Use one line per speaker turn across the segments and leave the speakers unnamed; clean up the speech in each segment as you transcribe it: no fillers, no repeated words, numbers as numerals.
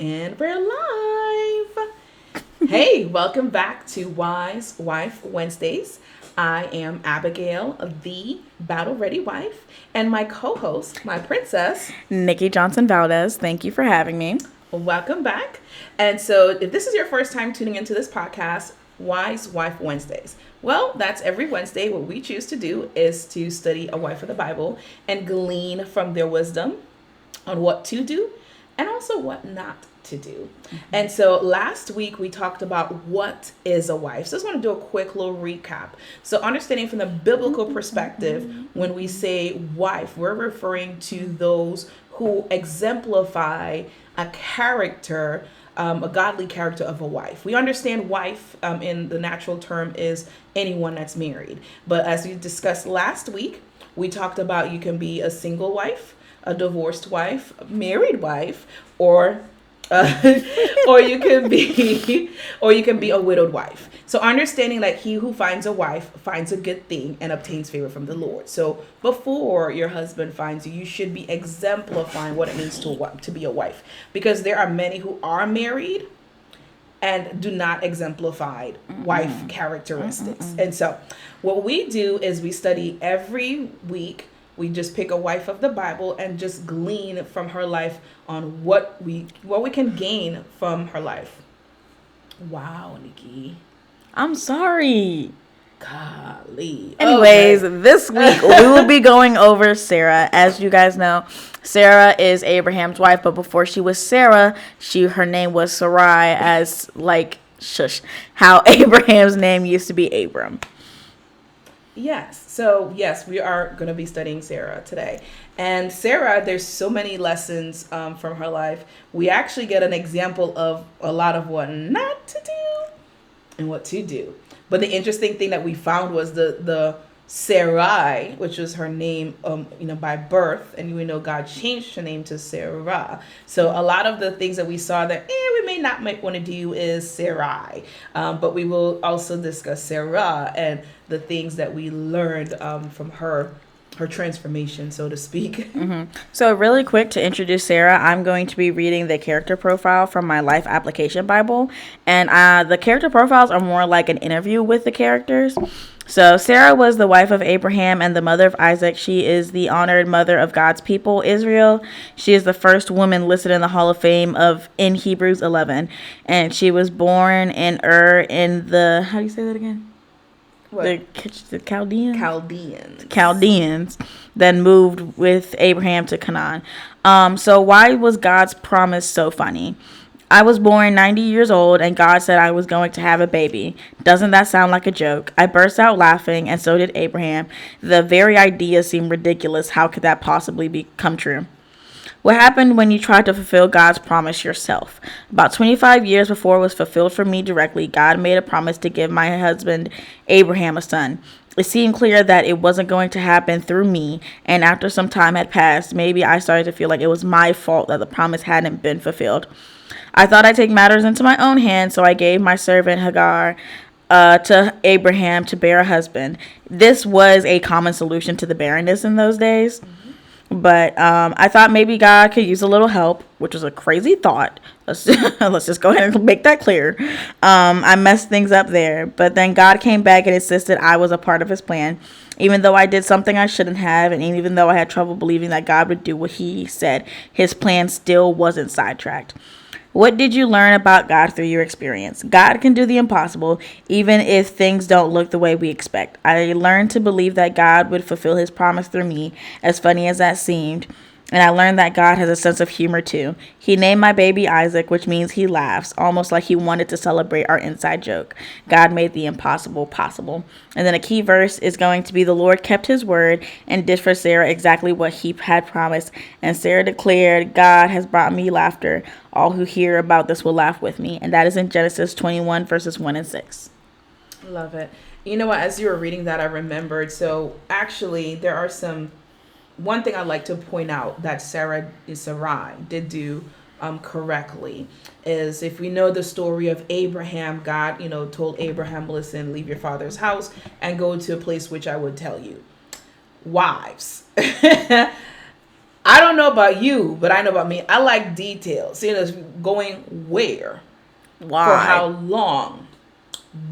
And we're live. Hey, welcome back to Wise Wife Wednesdays. I am Abigail, the battle ready wife, and my co host, my princess.
Nikki Johnson Valdez, thank you for having me.
Welcome back. And so, if this is your first time tuning into this podcast, Wise Wife Wednesdays. Well, that's every Wednesday. What we choose to do is to study a wife of the Bible and glean from their wisdom on what to do and also what not to do. And so last week we talked about what is a wife. So I just want to do a quick little recap. So understanding from the biblical perspective, when we say wife, we're referring to those who exemplify a character, a godly character of a wife. We understand wife in the natural term is anyone that's married. But as we discussed last week, we talked about you can be a single wife, a divorced wife, a married wife, or uh, or you can be a widowed wife. So understanding that he who finds a wife finds a good thing and obtains favor from the Lord. So before your husband finds you, you should be exemplifying what it means to be a wife, because there are many who are married and do not exemplify wife characteristics. And so what we do is we study every week. We just pick a wife of the Bible and just glean from her life on what we can gain from her life. Wow, Nikki.
I'm sorry.
Golly.
Anyways,
Okay.
this week we will be going over Sarah. As you guys know, Sarah is Abraham's wife, but before she was Sarah, her name was Sarai, as like how Abraham's name used to be Abram.
Yes. So, yes, we are going to be studying Sarah today. And Sarah, there's so many lessons from her life. We actually get an example of a lot of what not to do and what to do. But the interesting thing that we found was the Sarai, which was her name, by birth, and we know God changed her name to Sarah. So a lot of the things that we saw that we may not want to do is Sarai, but we will also discuss Sarah and the things that we learned from her transformation, so to speak.
So really quick to introduce Sarah, I'm going to be reading the character profile from my Life Application Bible. And the character profiles are more like an interview with the characters. So Sarah was the wife of Abraham and the mother of Isaac. She is the honored mother of God's people, Israel. She is the first woman listed in the Hall of Fame in Hebrews 11. And she was born in Ur in the, how do you say that again?
What?
The Chaldeans?
Chaldeans.
Then moved with Abraham to Canaan. So why was God's promise so funny? I was born 90 years old and God said I was going to have a baby. Doesn't that sound like a joke? I burst out laughing, and so did Abraham. The very idea seemed ridiculous. How could that possibly become true? What happened when you tried to fulfill God's promise yourself? About 25 years before it was fulfilled for me directly, God made a promise to give my husband Abraham a son. It seemed clear that it wasn't going to happen through me, and after some time had passed, maybe I started to feel like it was my fault that the promise hadn't been fulfilled. I thought I'd take matters into my own hands, so I gave my servant Hagar to Abraham to bear a husband. This was a common solution to the barrenness in those days. But I thought maybe God could use a little help, which was a crazy thought. Let's just go ahead and make that clear. I messed things up there. But then God came back and insisted I was a part of his plan. Even though I did something I shouldn't have, and even though I had trouble believing that God would do what he said, his plan still wasn't sidetracked. What did you learn about God through your experience? God can do the impossible, even if things don't look the way we expect. I learned to believe that God would fulfill his promise through me, as funny as that seemed. And I learned that God has a sense of humor too. He named my baby Isaac, which means he laughs, almost like he wanted to celebrate our inside joke. God made the impossible possible. And then a key verse is going to be the Lord kept his word and did for Sarah exactly what he had promised. And Sarah declared, God has brought me laughter. All who hear about this will laugh with me. And that is in Genesis 21 verses 1 and 6.
Love it. You know what? As you were reading that, I remembered. So actually, there are one thing I'd like to point out that Sarai did do correctly is, if we know the story of Abraham, God, told Abraham, listen, leave your father's house and go to a place which I would tell you. Wives. I don't know about you, but I know about me. I like details. You know, going where,
Why?
for how long,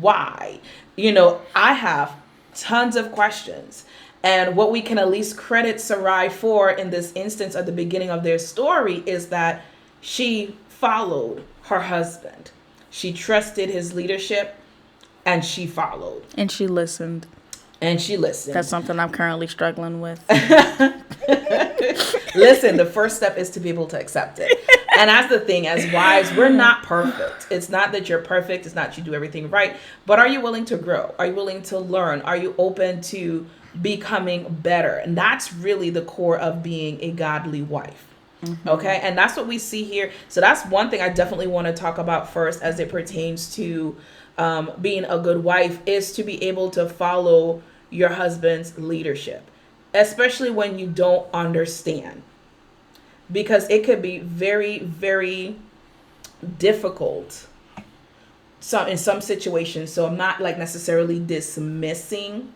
why. You know, I have tons of questions. And what we can at least credit Sarai for in this instance at the beginning of their story is that she followed her husband. She trusted his leadership and she followed.
And she listened.
And she listened.
That's something I'm currently struggling with.
Listen, the first step is to be able to accept it. And that's the thing, as wives, we're not perfect. It's not that you're perfect. It's not you do everything right. But are you willing to grow? Are you willing to learn? Are you open to becoming better? And that's really the core of being a godly wife. Mm-hmm. Okay. And that's what we see here. So that's one thing I definitely want to talk about first as it pertains to being a good wife, is to be able to follow your husband's leadership, especially when you don't understand, because it could be very, very difficult in some situations. So I'm not like necessarily dismissing.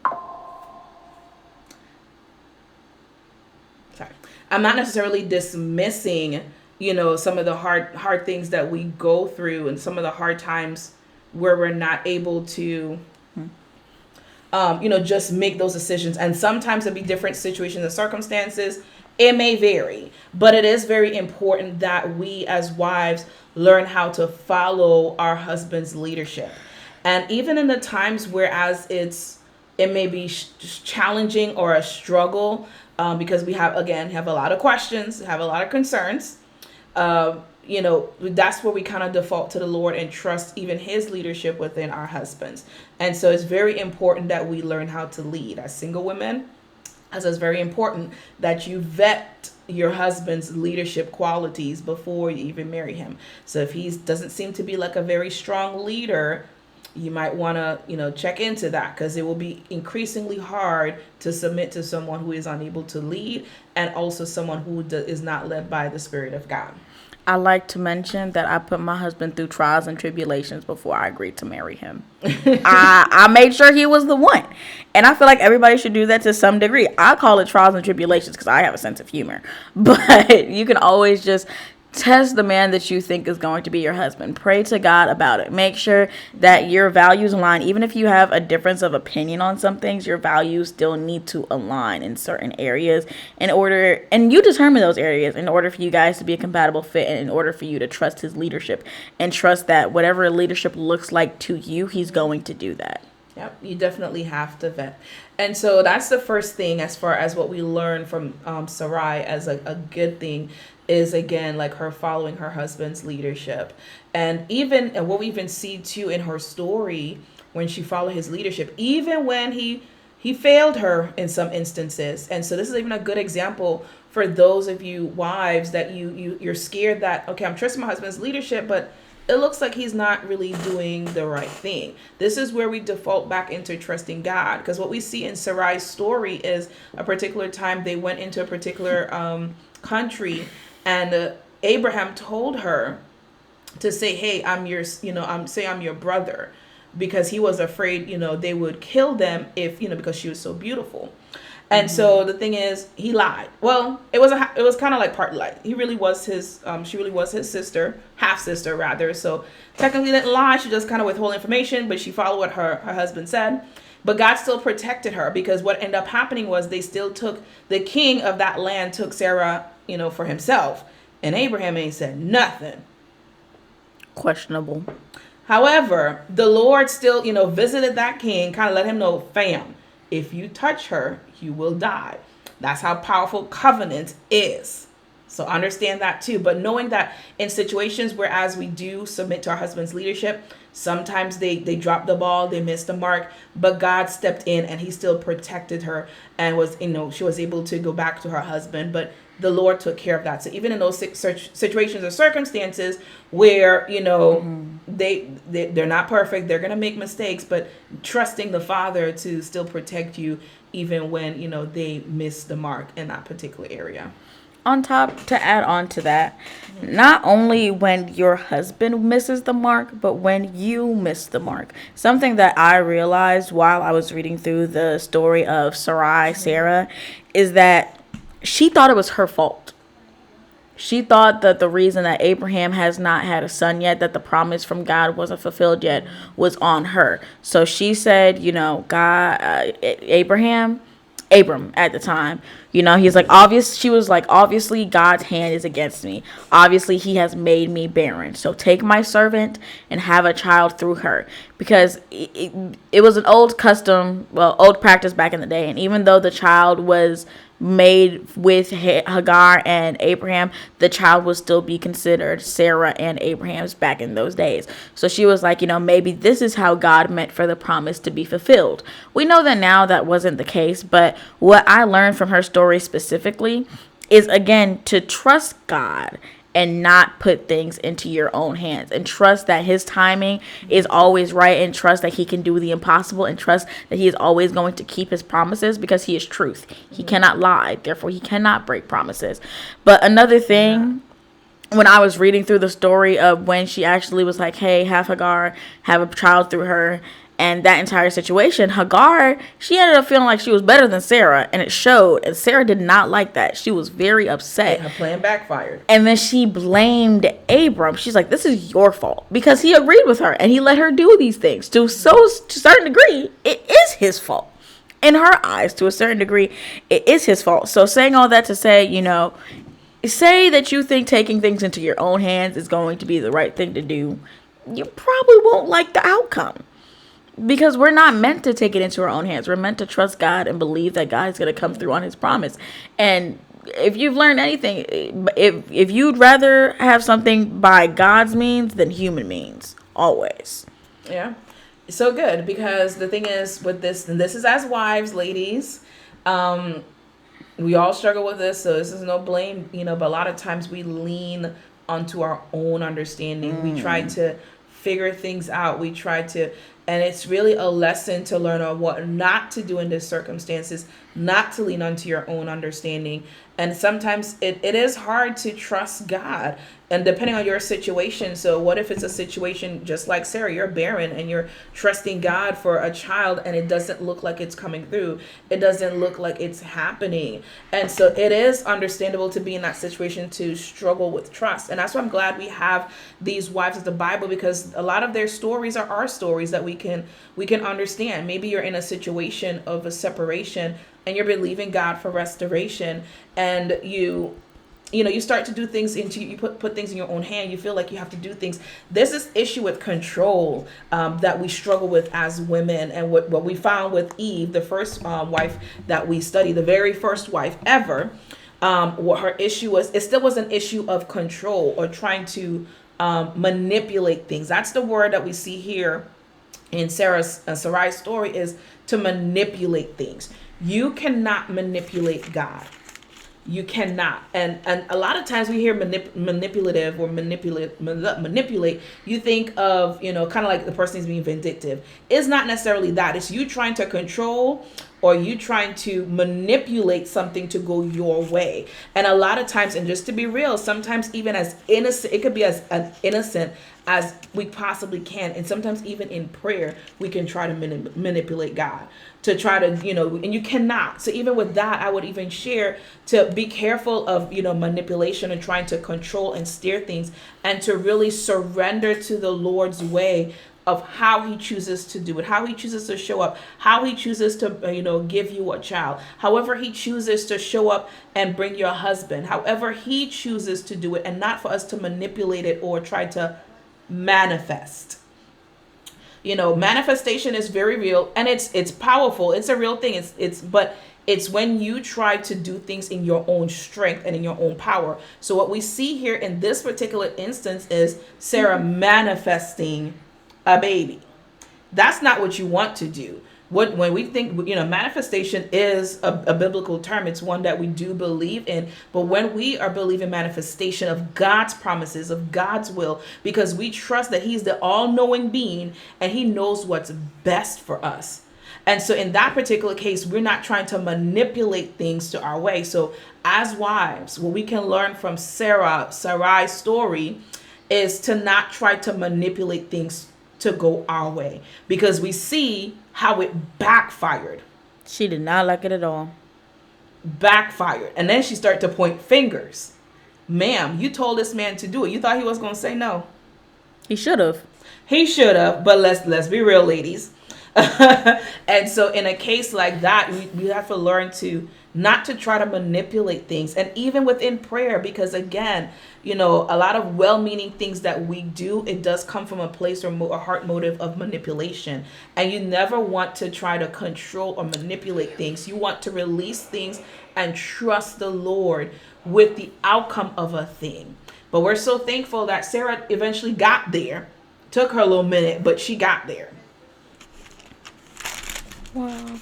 I'm not necessarily dismissing, you know, some of the hard things that we go through and some of the hard times where we're not able to, you know, just make those decisions. And sometimes it'll be different situations and circumstances. It may vary, but it is very important that we as wives learn how to follow our husband's leadership. And even in the times whereas it may be challenging or a struggle, because we have a lot of questions, have a lot of concerns, you know, that's where we kind of default to the Lord and trust even his leadership within our husbands. And so it's very important that we learn how to lead as single women. As it's very important that you vet your husband's leadership qualities before you even marry him. So if he doesn't seem to be like a very strong leader, you might want to, you know, check into that, because it will be increasingly hard to submit to someone who is unable to lead, and also someone who is not led by the Spirit of God.
I like to mention that I put my husband through trials and tribulations before I agreed to marry him. I made sure he was the one. And I feel like everybody should do that to some degree. I call it trials and tribulations because I have a sense of humor. But you can always just test the man that you think is going to be your husband. Pray to God about it. Make sure that your values align. Even if you have a difference of opinion on some things, your values still need to align in certain areas and you determine those areas in order for you guys to be a compatible fit, and in order for you to trust his leadership and trust that whatever leadership looks like to you, he's going to do that.
Yep, you definitely have to vet. And so that's the first thing as far as what we learn from Sarai as a good thing is, again, like her following her husband's leadership. And what we even see too in her story, when she followed his leadership, even when he failed her in some instances. And so this is even a good example for those of you wives that you're scared that, okay, I'm trusting my husband's leadership, but it looks like he's not really doing the right thing. This is where we default back into trusting God, because what we see in Sarai's story is a particular time they went into a particular country, and Abraham told her to say, hey, I'm your brother, because he was afraid, you know, they would kill them if, you know, because she was so beautiful. And so the thing is, he lied. Well, it was kind of like part lie. She really was his sister, half sister rather. So technically didn't lie. She just kind of withheld information, but she followed what her husband said. But God still protected her, because what ended up happening was they still took the king of that land, took Sarah, you know, for himself. And Abraham ain't said nothing.
Questionable.
However, the Lord still, you know, visited that king, kind of let him know, fam, if you touch her, you will die. That's how powerful covenant is. So understand that too. But knowing that in situations where as we do submit to our husband's leadership, sometimes they drop the ball, they missed the mark, but God stepped in and he still protected her and was, you know, she was able to go back to her husband. But the Lord took care of that. So even in those situations or circumstances where, you know, they're not perfect, they're going to make mistakes, but trusting the Father to still protect you even when, you know, they miss the mark in that particular area.
To add on to that, not only when your husband misses the mark, but when you miss the mark. Something that I realized while I was reading through the story of Sarah, is that she thought it was her fault. She thought that the reason that Abraham has not had a son yet, that the promise from God wasn't fulfilled yet, was on her. So she said, God, Abram at the time, he's like, she was like, obviously God's hand is against me. Obviously he has made me barren. So take my servant and have a child through her. Because it was an old old practice back in the day. And even though the child was made with Hagar and Abraham, the child would still be considered Sarah and Abraham's back in those days. So she was like, maybe this is how God meant for the promise to be fulfilled. We know that now that wasn't the case, but what I learned from her story specifically is, again, to trust God and not put things into your own hands, and trust that his timing is always right, and trust that he can do the impossible, and trust that he is always going to keep his promises, because he is truth. He cannot lie, therefore he cannot break promises. But another thing, when I was reading through the story of when she actually was like, hey, have Hagar have a child through her, and that entire situation, Hagar, she ended up feeling like she was better than Sarah, and it showed. And Sarah did not like that. She was very upset.
And her plan backfired.
And then she blamed Abram. She's like, this is your fault, because he agreed with her and he let her do these things. To a certain degree, it is his fault. In her eyes, to a certain degree, it is his fault. So saying all that to say, say that you think taking things into your own hands is going to be the right thing to do, you probably won't like the outcome. Because we're not meant to take it into our own hands. We're meant to trust God and believe that God is going to come through on his promise. And if you've learned anything, if you'd rather have something by God's means than human means, always.
Yeah. So good, because the thing is with this, and this is as wives, ladies, we all struggle with this. So this is no blame, but a lot of times we lean onto our own understanding. We try to figure things out. We try to, and it's really a lesson to learn on what not to do in these circumstances, not to lean onto your own understanding. And sometimes it is hard to trust God, and depending on your situation. So what if it's a situation just like Sarah, you're barren and you're trusting God for a child, and it doesn't look like it's coming through. It doesn't look like it's happening. And so it is understandable to be in that situation, to struggle with trust. And that's why I'm glad we have these wives of the Bible, because a lot of their stories are our stories that we can understand. Maybe you're in a situation of a separation and you're believing God for restoration, and you start to do things you put things in your own hand. You feel like you have to do things. There's this issue with control that we struggle with as women. And what we found with Eve, the first wife that we studied, the very first wife ever, what her issue was, it still was an issue of control, or trying to manipulate things. That's the word that we see here in Sarai's story, is to manipulate things. You cannot manipulate God. You cannot. And a lot of times we hear manipulative or manipulate. You think of, kind of like the person is being vindictive. It's not necessarily that. It's you trying to control, or you trying to manipulate something to go your way. And a lot of times, and just to be real, sometimes even as innocent, it could be as innocent as we possibly can. And sometimes even in prayer, we can try to manipulate God, to try to, and you cannot. So even with that, I would even share to be careful of, manipulation and trying to control and steer things, and to really surrender to the Lord's way of how he chooses to do it, how he chooses to show up, how he chooses to, give you a child, however he chooses to show up and bring your husband, however he chooses to do it, and not for us to manipulate it or try to manifest. Manifestation is very real, and it's powerful. It's a real thing. But it's when you try to do things in your own strength and in your own power. So what we see here in this particular instance is Sarah manifesting a baby. That's not what you want to do. When we think, manifestation is a biblical term. It's one that we do believe in. But when we are believing manifestation of God's promises, of God's will, because we trust that he's the all-knowing being and he knows what's best for us. And so in that particular case, we're not trying to manipulate things to our way. So as wives, what we can learn from Sarai's story is to not try to manipulate things to go our way, because we see how it backfired.
She did not like it at all.
backfired. And then she started to point fingers. Ma'am, you told this man to do it. You thought he was going to say no.
He should have.
He should have, but let's be real, ladies. And so in a case like that, we have to learn to not to try to manipulate things, and even within prayer, because again, a lot of well-meaning things that we do, it does come from a place or a heart motive of manipulation, and you never want to try to control or manipulate things. You want to release things and trust the Lord with the outcome of a thing. But we're so thankful that Sarah eventually got there. Took her a little minute, but she got there.
Wow.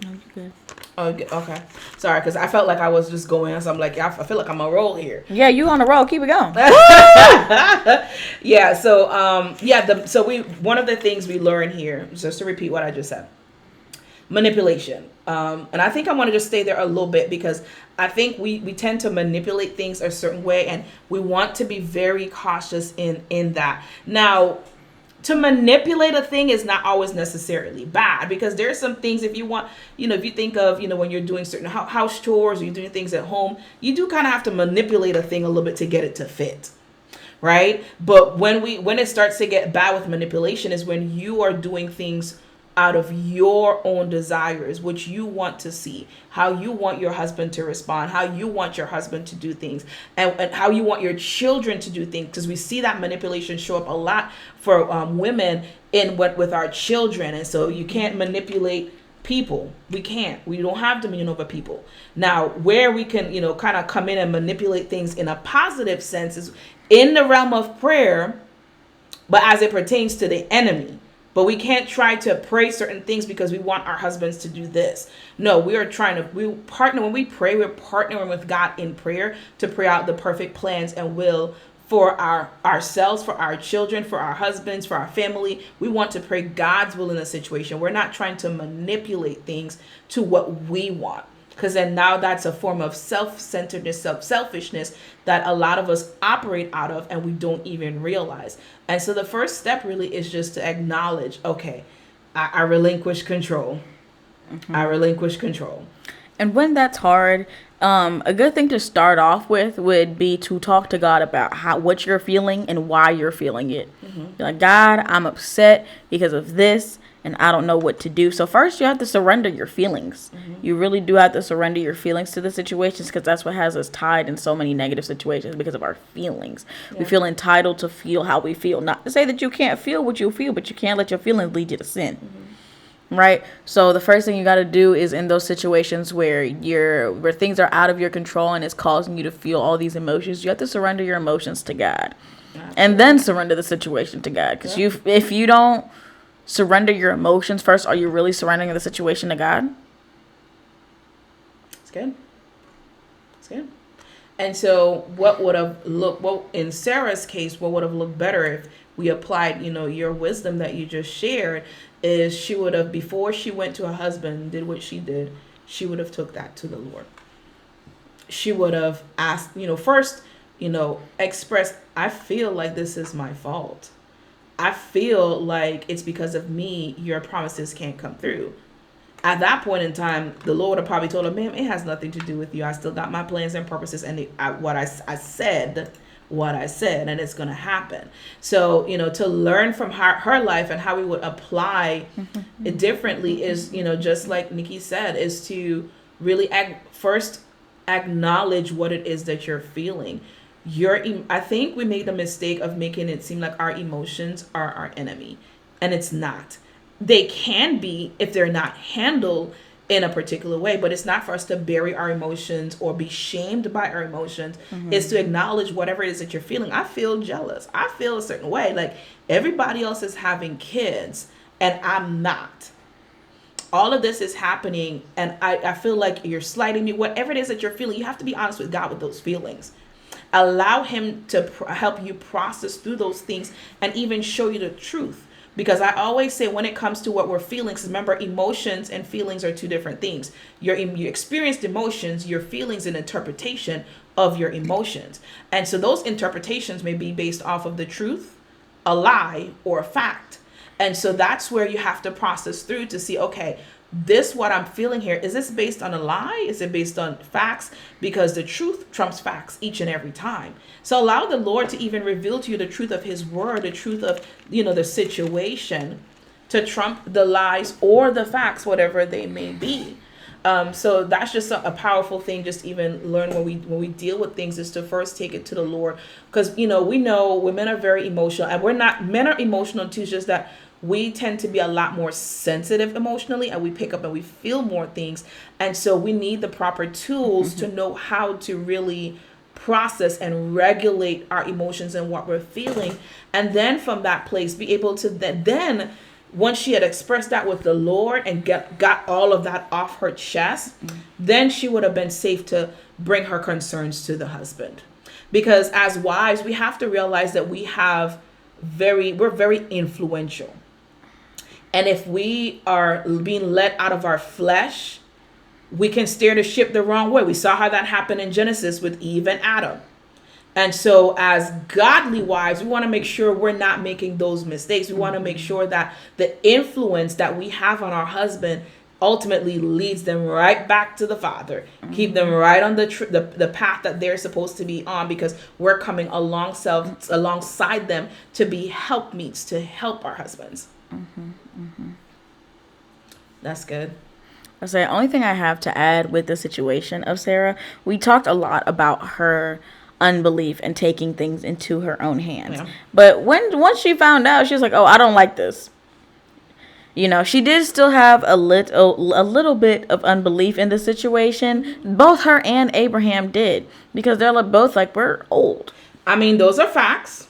No, you're good.
Oh, okay. Sorry, because I felt like I was just going, so I'm like, I feel like I'm on a roll here.
Yeah, you on a roll. Keep it going.
Yeah. So one of the things we learn here, just to repeat what I just said, manipulation. And I think I want to just stay there a little bit, because I think we tend to manipulate things a certain way, and we want to be very cautious in that. Now, to manipulate a thing is not always necessarily bad, because there's some things, if you want, if you think of, when you're doing certain house chores or you're doing things at home, you do kind of have to manipulate a thing a little bit to get it to fit. Right? But when it starts to get bad with manipulation is when you are doing things out of your own desires, which you want to see, how you want your husband to respond, how you want your husband to do things, and how you want your children to do things. Because we see that manipulation show up a lot for women with our children. And so you can't manipulate people. We don't have dominion over people. Now, where we can, kind of come in and manipulate things in a positive sense is in the realm of prayer, but as it pertains to the enemy. But we can't try to pray certain things because we want our husbands to do this. No, we partner when we pray, we're partnering with God in prayer to pray out the perfect plans and will for ourselves, for our children, for our husbands, for our family. We want to pray God's will in the situation. We're not trying to manipulate things to what we want. Because then now that's a form of self-centeredness, selfishness that a lot of us operate out of and we don't even realize. And so the first step really is just to acknowledge, okay, I relinquish control. I relinquish control.
And when that's hard, a good thing to start off with would be to talk to God about what you're feeling and why you're feeling it. You're like, God, I'm upset because of this, and I don't know what to do. So first, you have to surrender your feelings. You really do have to surrender your feelings to the situations, because that's what has us tied in so many negative situations, because of our feelings. Yeah. We feel entitled to feel how we feel. Not to say that you can't feel what you feel, but you can't let your feelings lead you to sin. Right? So the first thing you got to do is in those situations where things are out of your control and it's causing you to feel all these emotions, you have to surrender your emotions to God. Absolutely. And then surrender the situation to God. Because if you don't surrender your emotions first, are you really surrendering the situation to God?
It's good. And so in Sarah's case, what would have looked better if we applied, your wisdom that you just shared, is she would have, before she went to her husband and did what she did, she would have took that to the Lord. She would have asked, first, expressed, I feel like this is my fault. I feel like it's because of me your promises can't come through. At that point in time, the Lord would have probably told her, ma'am, it has nothing to do with you. I still got my plans and purposes, and I said, and it's going to happen. So, to learn from her life and how we would apply it differently is, just like Nikki said, is to really first acknowledge what it is that you're feeling. I think we made the mistake of making it seem like our emotions are our enemy, and it's not. They can be if they're not handled in a particular way, but it's not for us to bury our emotions or be shamed by our emotions. It's to acknowledge whatever it is that you're feeling. I feel jealous. I feel a certain way. Like everybody else is having kids and I'm not. All of this is happening and I feel like you're slighting me. Whatever it is that you're feeling, you have to be honest with God with those feelings. Allow him to help you process through those things and even show you the truth. Because I always say when it comes to what we're feeling, remember, emotions and feelings are two different things. You experienced emotions, your feelings, and interpretation of your emotions. And so those interpretations may be based off of the truth, a lie, or a fact. And so that's where you have to process through to see, okay, this what I'm feeling here, is this based on a lie? Is it based on facts? Because the truth trumps facts each and every time. So allow the Lord to even reveal to you the truth of his word, the truth of, the situation, to trump the lies or the facts, whatever they may be. So that's just a powerful thing. Just even learn when we deal with things, is to first take it to the Lord, because we know women are very emotional, and men are emotional too. It's just that we tend to be a lot more sensitive emotionally, and we pick up and we feel more things, and so we need the proper tools to know how to really process and regulate our emotions and what we're feeling, and then from that place be able to then once she had expressed that with the Lord and got all of that off her chest, then she would have been safe to bring her concerns to the husband. Because as wives, we have to realize that we're very influential. And if we are being let out of our flesh, we can steer the ship the wrong way. We saw how that happened in Genesis with Eve and Adam. And so as godly wives, we want to make sure we're not making those mistakes. We want to make sure that the influence that we have on our husband ultimately leads them right back to the Father. Keep them right on the path that they're supposed to be on, because we're coming alongside them to be helpmeets, to help our husbands. That's good.
I say the only thing I have to add with the situation of Sarah, we talked a lot about her unbelief and taking things into her own hands. Yeah. But once she found out, she was like, "Oh, I don't like this." She did still have a little bit of unbelief in the situation. Both her and Abraham did, because they're both like, we're old.
I mean, those are facts.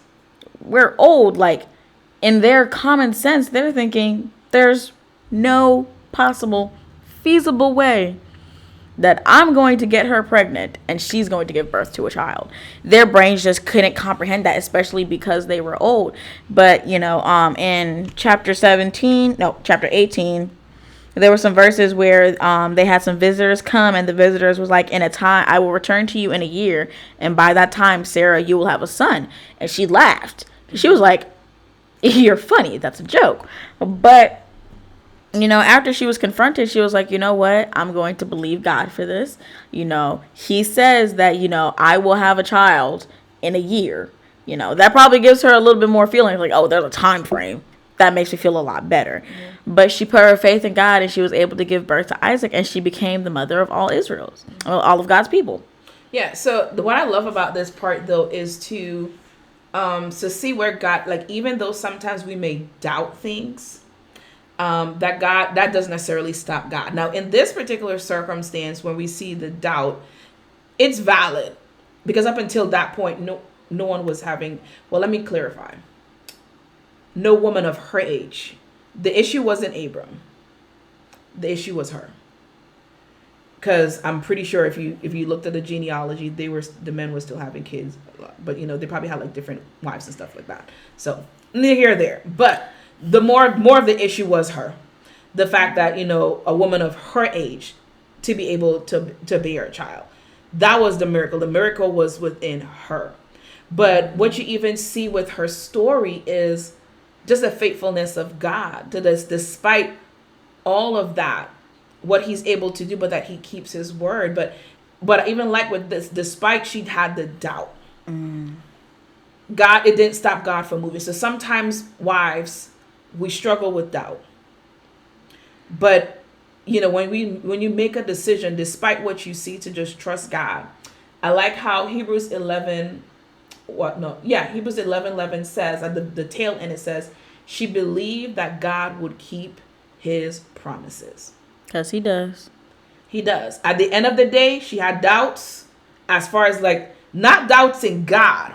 We're old. Like, in their common sense, they're thinking there's no possible, feasible way that I'm going to get her pregnant and she's going to give birth to a child. Their brains just couldn't comprehend that, especially because they were old. But, in chapter 18, there were some verses where they had some visitors come, and the visitors was like, in a time, I will return to you in a year, and by that time, Sarah, you will have a son. And she laughed. She was like, you're funny. That's a joke. But after she was confronted, she was like, you know what? I'm going to believe God for this. He says that, I will have a child in a year. That probably gives her a little bit more feeling like, oh, there's a time frame. That makes me feel a lot better. Mm-hmm. But she put her faith in God, and she was able to give birth to Isaac, and she became the mother of all all of God's people.
Yeah. So what I love about this part, though, is to see where God, like, even though sometimes we may doubt things, that doesn't necessarily stop God. Now, in this particular circumstance, when we see the doubt, it's valid, because up until that point, no one was having. Well, let me clarify. No woman of her age. The issue wasn't Abram. The issue was her. Because I'm pretty sure if you looked at the genealogy, the men were still having kids, but they probably had like different wives and stuff like that. So neither here nor there, but. The more of the issue was her, the fact that a woman of her age to be able to bear a child, that was the miracle. The miracle was within her. But what you even see with her story is just the faithfulness of God to this, despite all of that, what he's able to do, but that he keeps his word. But even like with this, despite she had the doubt, God, it didn't stop God from moving. So sometimes wives, we struggle with doubt. But, when you make a decision, despite what you see, to just trust God. I like how Hebrews 11:11 says, at the tail end, it says, she believed that God would keep his promises.
Because he does.
He does. At the end of the day, she had doubts, as far as like, not doubts in God.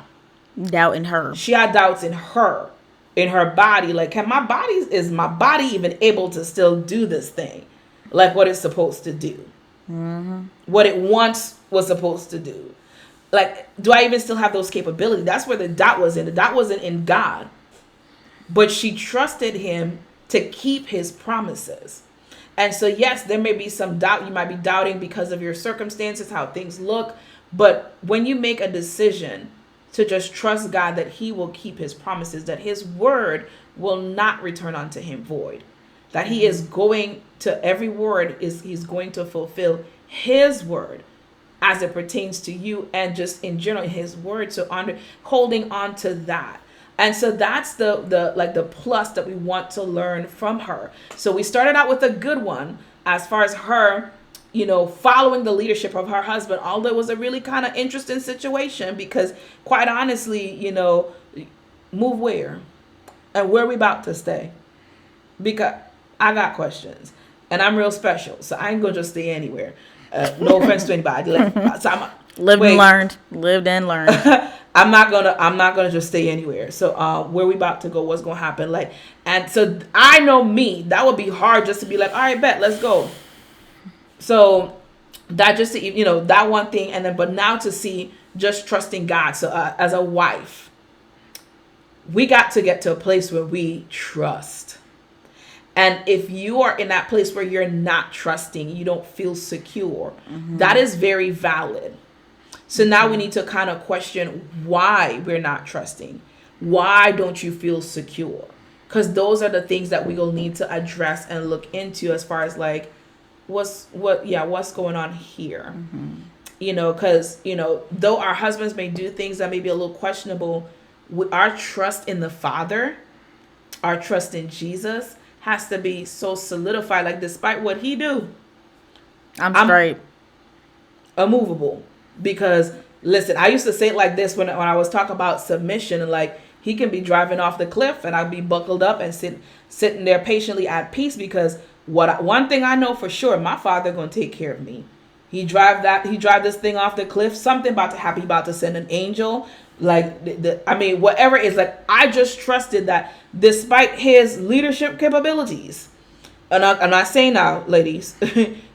Doubt in her.
She had doubts in her body. Like, is my body even able to still do this thing? Like what it's supposed to do? Mm-hmm. What it once was supposed to do? Like, do I even still have those capabilities? That's where the doubt was in. The doubt wasn't in God. But she trusted him to keep his promises. And so, yes, there may be some doubt. You might be doubting because of your circumstances, how things look. But when you make a decision to just trust God that he will keep his promises, that his word will not return unto him void. That he is going to, every word is, he's going to fulfill his word as it pertains to you, and just in general his word. So holding on to that. And so that's the plus that we want to learn from her. So we started out with a good one as far as her, following the leadership of her husband, although it was a really kind of interesting situation, because quite honestly, move where? And where are we about to stay? Because I got questions, and I'm real special, so I ain't gonna just stay anywhere. No offense to anybody.
Lived and learned.
I'm not gonna just stay anywhere. So where we about to go? What's gonna happen? And so I know me, that would be hard just to be like, all right, bet, let's go. So that just that one thing, and then but now to see just trusting God. So as a wife, we got to get to a place where we trust. And if you are in that place where you're not trusting, you don't feel secure, that is very valid. So now we need to kind of question why we're not trusting. Why don't you feel secure? Because those are the things that we will need to address and look into as far as what's going on here. Because, though our husbands may do things that may be a little questionable, our trust in the Father, our trust in Jesus has to be so solidified. Despite what he do,
I'm straight,
immovable. Because listen, I used to say it like this when I was talking about submission, and he can be driving off the cliff and I'll be buckled up and sitting there patiently at peace, because one thing I know for sure, my Father gonna take care of me. He drive this thing off the cliff, something about to happen. He about to send an angel. Whatever it is, I just trusted that despite his leadership capabilities, and I'm not saying now, ladies,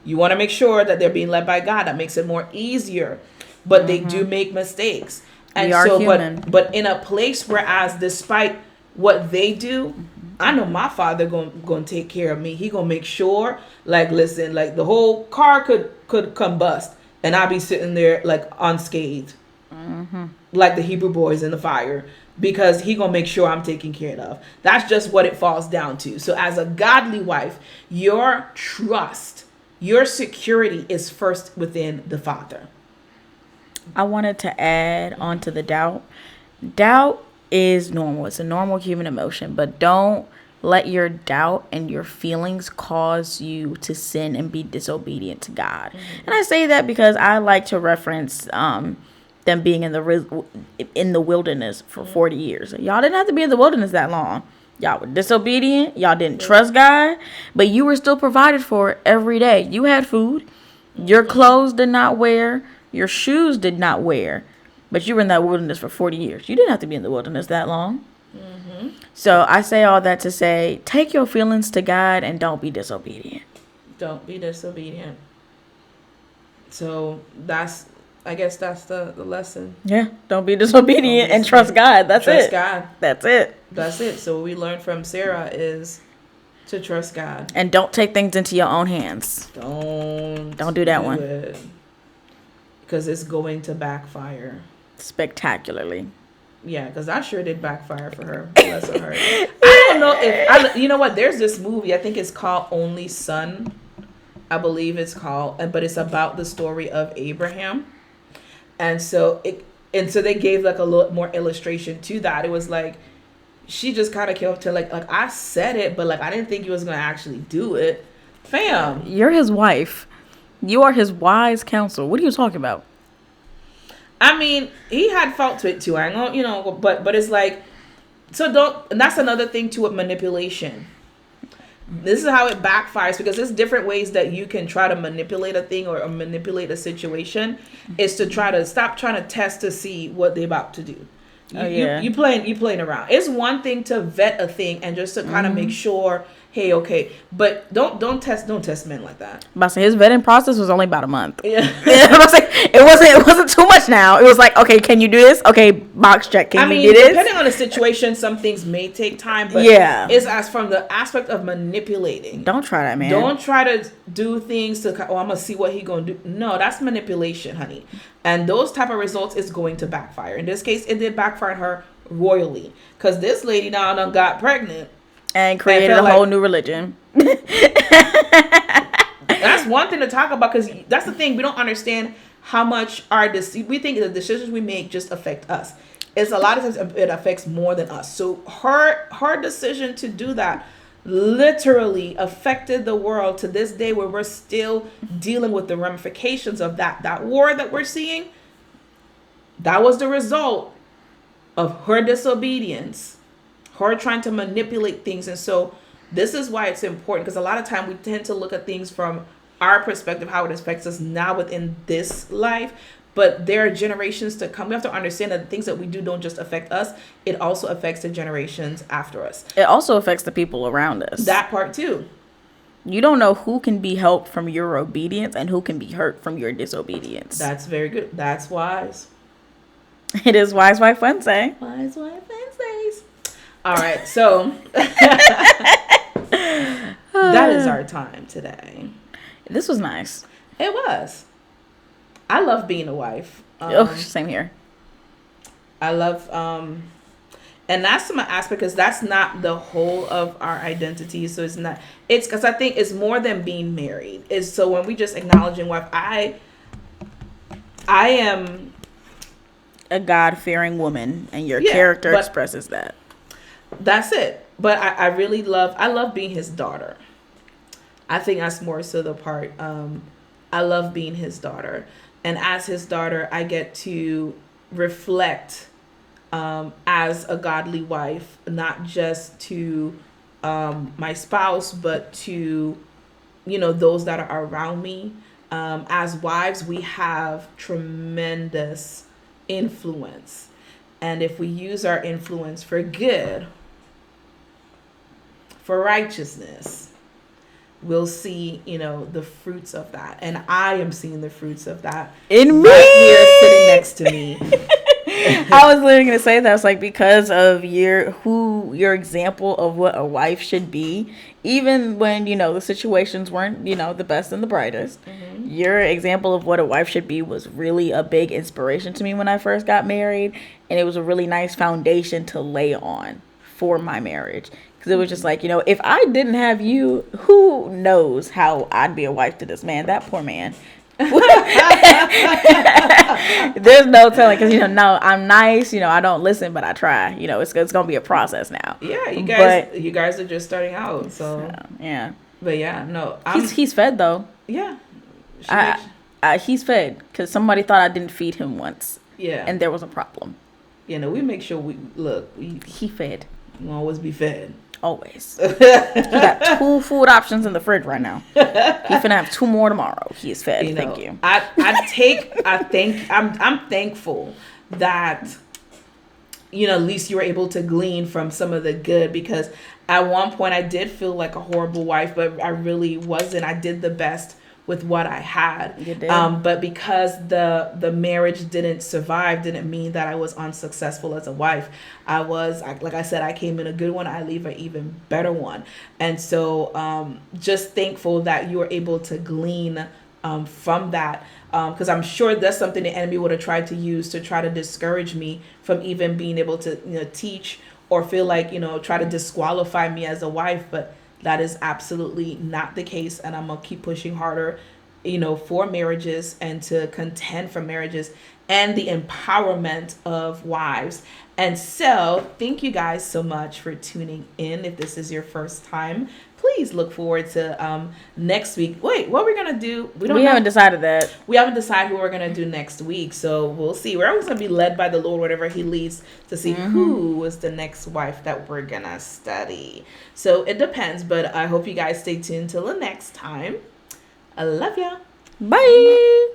you want to make sure that they're being led by God. That makes it more easier, but they do make mistakes. And
we are human.
But in a place whereas despite what they do, I know my Father going to take care of me. He going to make sure, listen, the whole car could combust and I'll be sitting there unscathed. Like the Hebrew boys in the fire, because he gonna make sure I'm taken care of. That's just what it falls down to. So as a godly wife, your trust, your security is first within the Father.
I wanted to add on to the doubt. Doubt is normal. It's a normal human emotion, but don't let your doubt and your feelings cause you to sin and be disobedient to God. And I say that because I like to reference them being in the wilderness for 40 years. Y'all didn't have to be in the wilderness that long. Y'all were disobedient. Y'all didn't trust God, but you were still provided for every day. You had food. Your clothes did not wear. Your shoes did not wear, but you were in that wilderness for 40 years. You didn't have to be in the wilderness that long. So I say all that to say, take your feelings to God and don't be disobedient.
Don't be disobedient. So I guess that's the lesson.
Yeah, don't be disobedient and trust God. That's it.
Trust God.
That's it.
That's it. So what we learned from Sarah is to trust God.
And don't take things into your own hands.
Don't
do that one.
Because it's going to backfire.
Spectacularly.
Yeah, because I sure did backfire for her. Bless her heart. I don't know if you know what? There's this movie. I think it's called Only Son. I believe it's called, but it's about the story of Abraham. And so they gave a little more illustration to that. It was she just kind of came up to I said it, but I didn't think you was gonna actually do it, fam.
You're his wife. You are his wise counsel. What are you talking about?
I mean, he had fault to it too. I know, but it's so don't. And that's another thing too with manipulation. This is how it backfires, because there's different ways that you can try to manipulate a thing or manipulate a situation. Is to try to stop trying to test to see what they're about to do. You playing around. It's one thing to vet a thing and just to kind of make sure, hey, okay, but don't test men like that.
But his vetting process was only about a month.
Yeah.
It wasn't too much now. It was okay, can you do this? Okay, box check. Can you do this?
Depending on the situation, some things may take time, but it's as from the aspect of manipulating.
Don't try that, man.
Don't try to do things to, I'm gonna see what he gonna do. No, that's manipulation, honey. And those type of results is going to backfire. In this case, it did backfire on her royally. Because this lady now done got pregnant.
And created a whole new religion.
That's one thing to talk about, because that's the thing. We don't understand how much we think the decisions we make just affect us. It's a lot of times it affects more than us. So her decision to do that literally affected the world to this day, where we're still dealing with the ramifications of that war that we're seeing. That was the result of her disobedience, her trying to manipulate things. And so this is why it's important, because a lot of time we tend to look at things from our perspective, how it affects us now within this life. But there are generations to come. We have to understand that the things that we do don't just affect us. It also affects the generations after us.
It also affects the people around us.
That part too.
You don't know who can be helped from your obedience and who can be hurt from your disobedience.
That's very good. That's wise.
It is Wise Wife Wednesday.
Wise Wife Wednesdays. All right, so that is our time today.
This was nice.
It was. I love being a wife.
Same here.
I love, and that's my aspect, because that's not the whole of our identity. So it's because I think it's more than being married. It's so when we just acknowledging wife, I am
a God-fearing woman, and your character expresses that.
That's it. But I really love being his daughter. I think that's more so the part. I love being his daughter. And as his daughter, I get to reflect as a godly wife, not just to my spouse, but to, those that are around me. As wives, we have tremendous influence. And if we use our influence for good, for righteousness, we'll see, the fruits of that. And I am seeing the fruits of that
in me,
right here sitting next to me.
I was literally going to say that. It's like, because of your example of what a wife should be, even when, the situations weren't, the best and the brightest, your example of what a wife should be was really a big inspiration to me when I first got married. And it was a really nice foundation to lay on for my marriage. Because it was just like, if I didn't have you, who knows how I'd be a wife to this man, that poor man. There's no telling, because no, I'm nice, I don't listen, but I try. It's gonna be a process now.
Yeah, you guys are just starting out, so
yeah.
But yeah, no,
he's fed though.
Yeah,
he's fed, because somebody thought I didn't feed him once.
Yeah,
and there was a problem.
We make sure
he fed.
We always be fed.
Always. He got 2 food options in the fridge right now. He's finna have 2 more tomorrow. He is fed. Thank you.
I'm thankful that at least you were able to glean from some of the good, because at one point I did feel like a horrible wife, but I really wasn't. I did the best with what I had.
You did.
But because the marriage didn't survive, didn't mean that I was unsuccessful as a wife. Like I said, I came in a good one. I leave an even better one. And so just thankful that you were able to glean from that. Because I'm sure that's something the enemy would have tried to use to try to discourage me from even being able to teach, or feel like, try to disqualify me as a wife. But that is absolutely not the case. And I'm going to keep pushing harder, for marriages, and to contend for marriages and the empowerment of wives. And so thank you guys so much for tuning in. If this is your first time, please look forward to next week. Wait, what we're going to do?
We haven't decided that.
We haven't decided who we're going to do next week. So we'll see. We're always going to be led by the Lord, whatever he leads, to see who is the next wife that we're going to study. So it depends, but I hope you guys stay tuned till the next time. I love ya.
Bye.